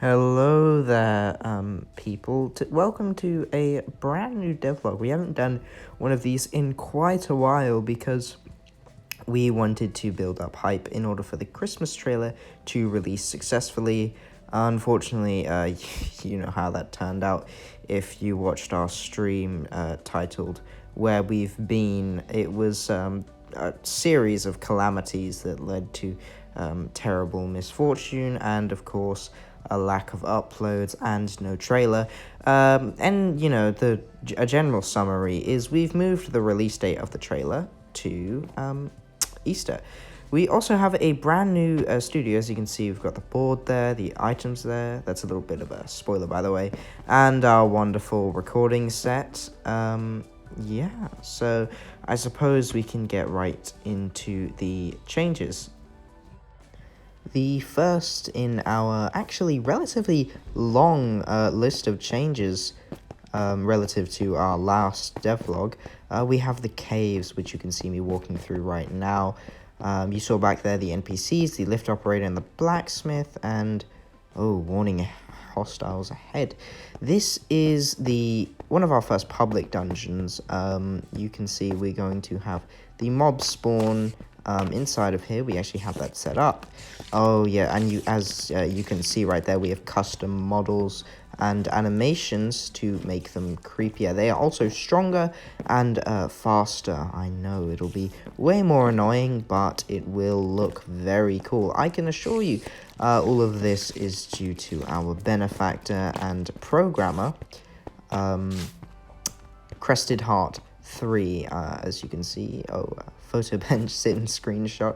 Hello there, people. Welcome to a brand new devlog. We haven't done one of these in quite a while because we wanted to build up hype in order for the Christmas trailer to release successfully. Unfortunately, you know how that turned out. If you watched our stream titled Where We've Been, it was a series of calamities that led to terrible misfortune and, of course, a lack of uploads and no trailer. And, you know, a general summary is we've moved the release date of the trailer to Easter. We also have a brand new studio. As you can see, we've got the board there, the items there. That's a little bit of a spoiler, by the way. And our wonderful recording set. Yeah, so I suppose we can get right into the changes. The first in our actually relatively long list of changes relative to our last devlog, we have the caves, which you can see me walking through right now. You saw back there the NPCs, the lift operator and the blacksmith, and warning, hostiles ahead. This is one of our first public dungeons. You can see we're going to have the mob spawn inside of here. We actually have that set up. Oh yeah, and as you can see right there, we have custom models and animations to make them creepier. They are also stronger and faster. I know it'll be way more annoying, but it will look very cool. I can assure you, all of this is due to our benefactor and programmer, Crested Heart 3, as you can see. Photo bench sitting screenshot.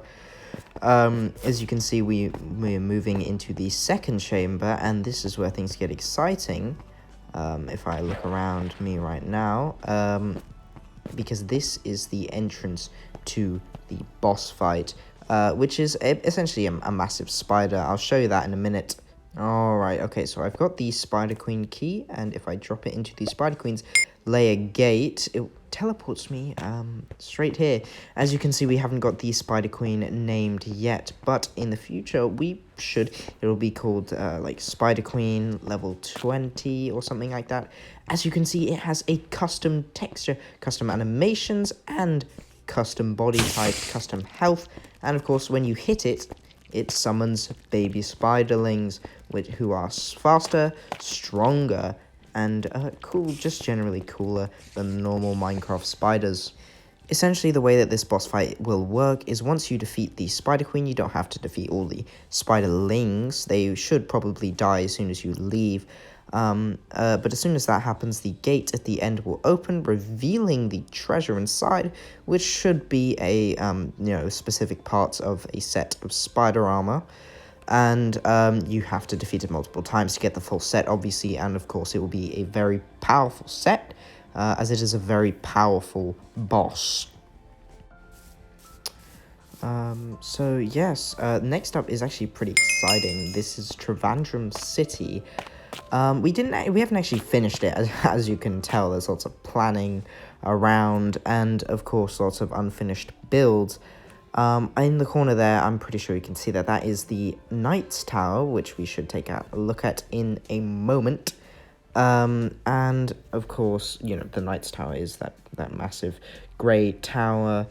As you can see, we're moving into the second chamber, and this is where things get exciting. If I look around me right now, because this is the entrance to the boss fight, which is essentially a massive spider. I'll show you that in a minute. Alright, okay, so I've got the Spider Queen key, and if I drop it into the Spider Queen's layer gate, it teleports me straight here. As you can see, we haven't got the Spider Queen named yet, but in the future we should. It'll be called like Spider Queen level 20 or something like that. As you can see, it has a custom texture, custom animations, and custom body type, custom health, and of course when you hit it, it summons baby spiderlings, who are faster, stronger, and cool, just generally cooler than normal Minecraft spiders. Essentially, the way that this boss fight will work is once you defeat the Spider Queen, you don't have to defeat all the spiderlings. They should probably die as soon as you leave. But as soon as that happens, the gate at the end will open, revealing the treasure inside, which should be a specific parts of a set of spider armor. And you have to defeat it multiple times to get the full set, obviously, and of course it will be a very powerful set, as it is a very powerful boss. So yes, next up is actually pretty exciting. This is Trivandrum City. We haven't actually finished it, as you can tell. There's lots of planning around, and of course lots of unfinished builds. In the corner there, I'm pretty sure you can see that is the Knight's Tower, which we should take a look at in a moment. And of course, the Knight's Tower is that massive grey tower.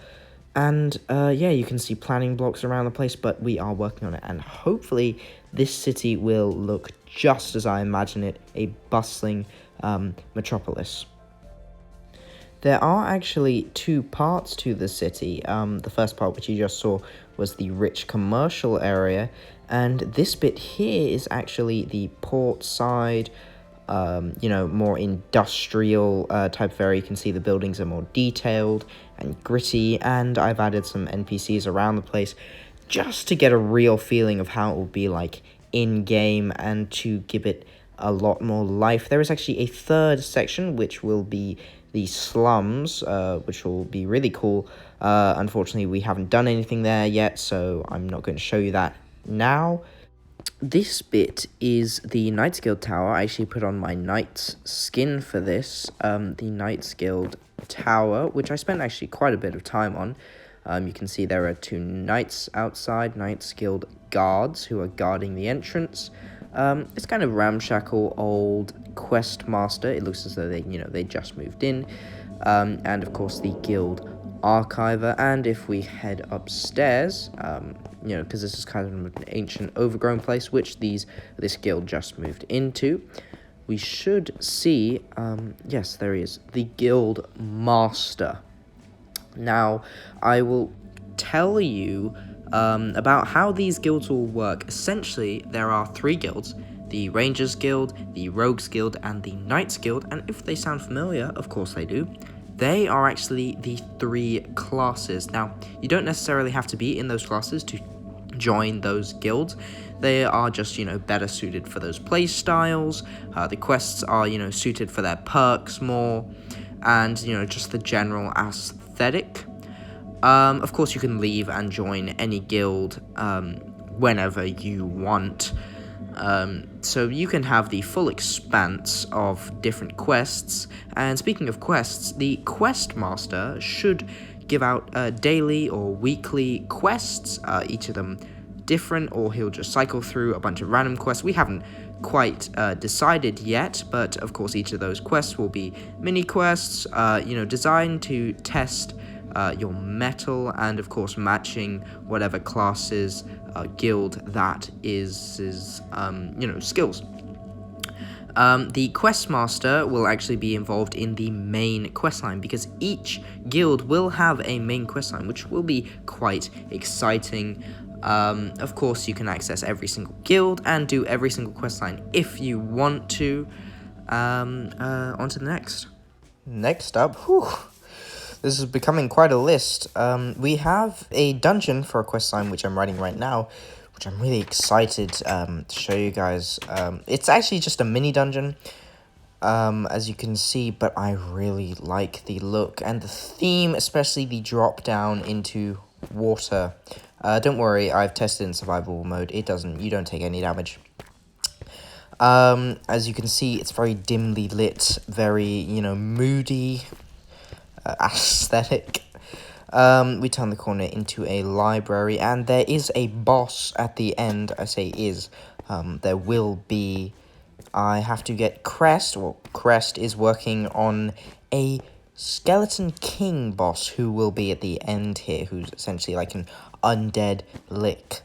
And yeah, you can see planning blocks around the place, but we are working on it. And hopefully this city will look just as I imagine it, a bustling metropolis. There are actually two parts to the city. The first part, which you just saw, was the rich commercial area, and this bit here is actually the port side, more industrial type of area. You can see the buildings are more detailed and gritty, and I've added some NPCs around the place just to get a real feeling of how it will be like in-game and to give it a lot more life. There is actually a third section, which will be the slums, which will be really cool. Unfortunately, we haven't done anything there yet, so I'm not going to show you that now. This bit is the Knights Guild Tower. I actually put on my Knight's skin for this, the Knights Guild Tower, which I spent actually quite a bit of time on. You can see there are two knights outside, Knights Guild guards, who are guarding the entrance. It's kind of ramshackle old quest master. It looks as though they just moved in. And of course the guild archiver. And if we head upstairs, because this is kind of an ancient overgrown place which this guild just moved into, we should see, yes, there he is, the guild master. Now, I will tell you about how these guilds will work. Essentially, there are 3 guilds: the Rangers Guild, the Rogues Guild, and the Knights Guild. And if they sound familiar, of course they do, they are actually the 3 classes. Now, you don't necessarily have to be in those classes to join those guilds. They are just, better suited for those play styles. The quests are, suited for their perks more, and, just the general aesthetic. Of course, you can leave and join any guild whenever you want. So you can have the full expanse of different quests. And speaking of quests, the quest master should give out daily or weekly quests, each of them different, or he'll just cycle through a bunch of random quests. We haven't quite decided yet, but of course each of those quests will be mini quests, designed to test your metal, and of course matching whatever classes guild that is skills. The questmaster will actually be involved in the main questline, because each guild will have a main questline, which will be quite exciting. Of course, you can access every single guild and do every single questline if you want to. On to the next. Next up, this is becoming quite a list. We have a dungeon for a questline, which I'm writing right now, which I'm really excited to show you guys. It's actually just a mini dungeon, as you can see, but I really like the look and the theme, especially the drop down into water. Don't worry, I've tested in survival mode. You don't take any damage. As you can see, it's very dimly lit, very, moody aesthetic. We turn the corner into a library, and there is a boss at the end. I say is. There will be. I have to get Crest. Well, Crest is working on a Skeleton King boss who will be at the end here, who's essentially like an undead lick.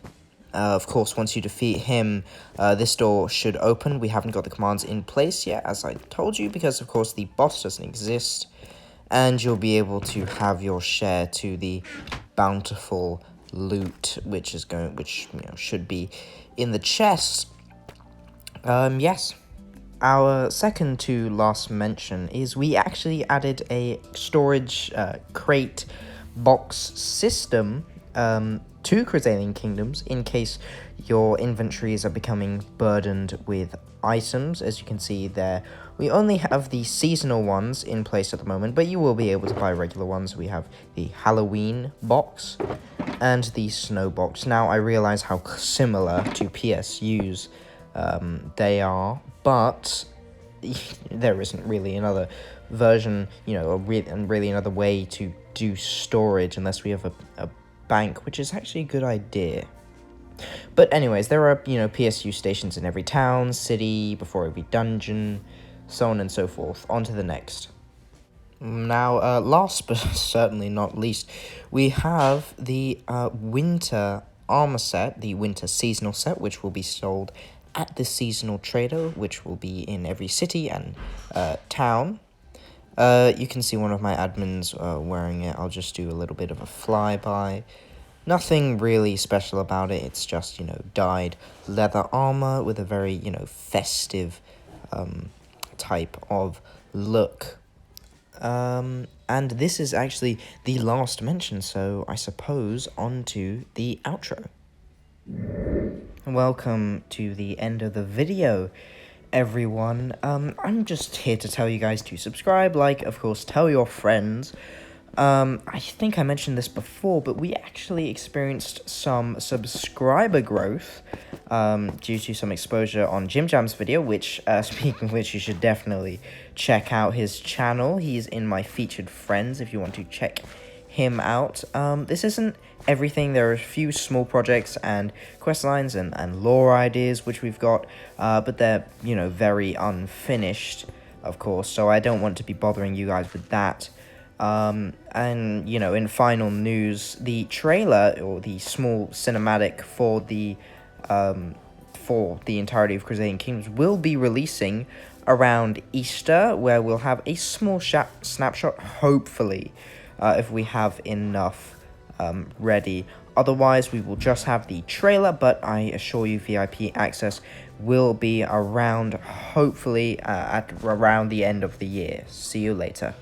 Of course, once you defeat him, this door should open. We haven't got the commands in place yet, as I told you, because of course the boss doesn't exist. And you'll be able to have your share to the bountiful loot, which should be in the chest. Yes. Our second to last mention is we actually added a storage crate box system to Crazalean Kingdoms in case your inventories are becoming burdened with items. As you can see there, we only have the seasonal ones in place at the moment, but you will be able to buy regular ones. We have the Halloween box and the snow box. Now, I realize how similar to PSUs they are, but there isn't really another version, and really another way to do storage unless we have a bank, which is actually a good idea. But anyways, there are, PSU stations in every town, city, before every dungeon, so on and so forth. On to the next. Now, last but certainly not least, we have the winter armor set, the winter seasonal set, which will be sold at the seasonal trader, which will be in every city and town. You can see one of my admins wearing it. I'll just do a little bit of a flyby. Nothing really special about it. It's just, dyed leather armor with a very, festive type of look. And this is actually the last mention, so I suppose on to the outro. Welcome to the end of the video, everyone. I'm just here to tell you guys to subscribe, like, of course, tell your friends. I think I mentioned this before, but we actually experienced some subscriber growth due to some exposure on Jim Jam's video, which, speaking of which, you should definitely check out his channel. He's in my featured friends if you want to check him out. This isn't everything. There are a few small projects and quest lines and lore ideas which we've got, but they're, you know, very unfinished, of course, so I don't want to be bothering you guys with that. And, you know, in final news, the trailer, or the small cinematic for the entirety of Crazalean Kingdoms will be releasing around Easter, where we'll have a small snapshot, hopefully, if we have enough ready. Otherwise, we will just have the trailer, but I assure you VIP access will be around, hopefully, at around the end of the year. See you later.